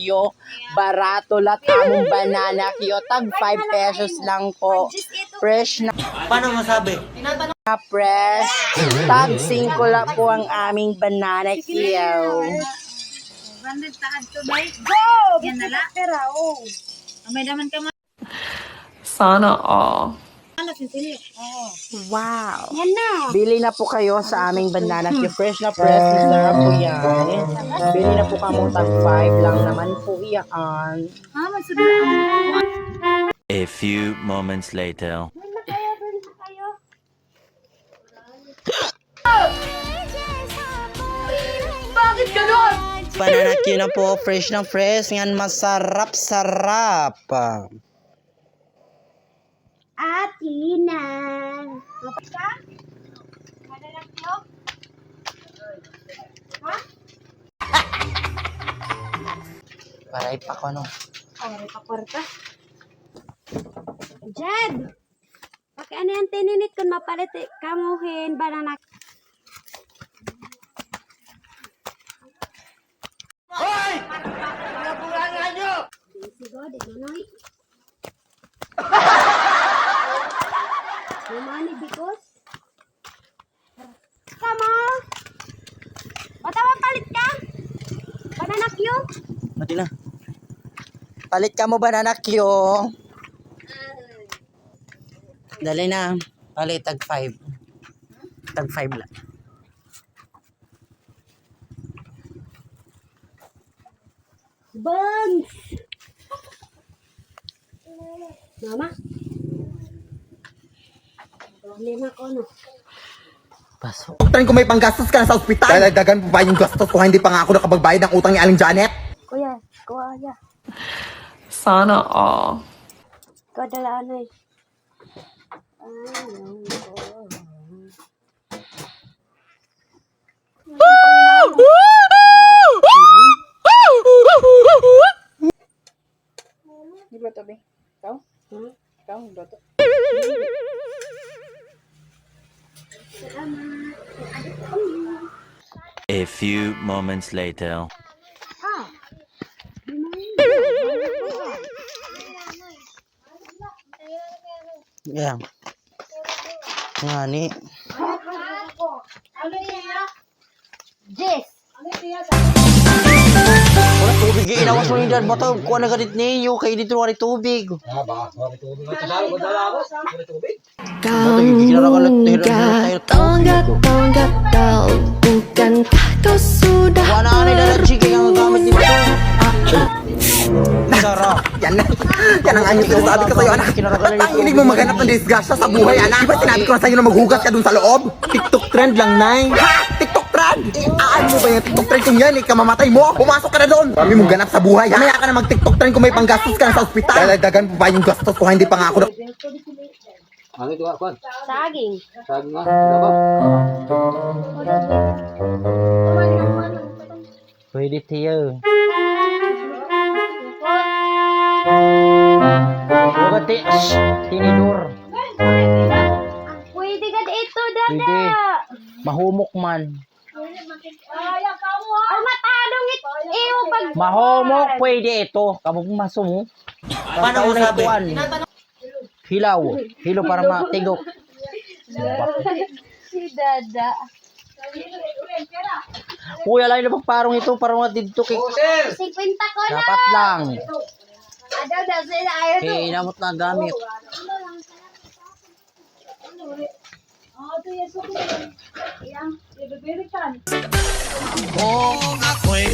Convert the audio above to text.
kyo. Barato lang among banana kyo. Tag 5 pesos lang po. Fresh na Paano masabi? fresh. Tag 5 lang po ang aming banana kyo. Bandit taad to bay. Go! Yan na la. May daman ka man. Sana all. Wow. Yan na. Bili na po kayo sa aming banana kyo. Fresh na fresh. Masarap po yan. Bili na po kamo tag 5 lang naman po yan. Ha, magsudaan. A few moments later. Bakit ganon? Banana kyo na po. Fresh na fresh. Yan masarap-sarap. Atina. Dapat ka? Madalang ko? Ha? Paray pa ko no. Ay, pakwarta. Jed! Paki ano yan tininit kung mapalit kamuhin banana. Hoy! Nabulangan nyo! Sigo, di manoy. Money because come on. Batawa palit ka? Banana Q? Mati na. Palit ka mo banana kyo. Dali na. Palit tag 5. Tag 5 lang. Bangs! Mama? Problema ko, no? Pasok. Tren ko may panggastos ka na sa ospital. Dadagdagan pa ba yung gastos ko hindi pa nga ako nakapagbayad ng utang ni Aling Janet? Kuya, kuya. Sana all. Ikaw dalaan na eh. Nagluto ba? Ikaw? Ikaw nagluto? A few moments later. Yeah. Nga ni. Jess! Wala tubig. Inawas mo yung dad mo to. Kuha na ganit ninyo. Kaya dito wala tubig. Gagal, bukankah kau sudah Wala na dalag chiki ang gamit nito. Sarap. Yan na. Yan ang anyong sinasabi ko sa'yo, anak. Ang hilig mo maghanap ng disgrasya sa buhay, anak. Di ba sinabi ko na sa'yo na maghugas ka dun sa loob? TikTok trend lang, Nay. Ha? TikTok trend? Aan mo ba yung TikTok trend kung yan? Kamamatay mo? Pumasok ka na doon. Kami mong ganap sa buhay. Mamaya ka na mag-TikTok trend kung may panggastos ka na sa ospital. Dadagdagan pa ba yung gastos ko? Hindi pa nga ako na... Ano ito nga, Kwan? Saging. Sabi nga, diba? Pwede tiyo. Pwede. Tinidor. Pwede ka dito, Pwede. dada. Mahumok man. Ay, matadong iyo pag... Mahumok pwede ito. Kamong masumo. Paano masabi? Hilaw. Hilaw para matigok. Si dada. Kuya lang na parong ito para mga dito kay 50 ko na. dapat lang. Adaw daw sila ayaw to. Kaya inamot na gamit. Kung ako'y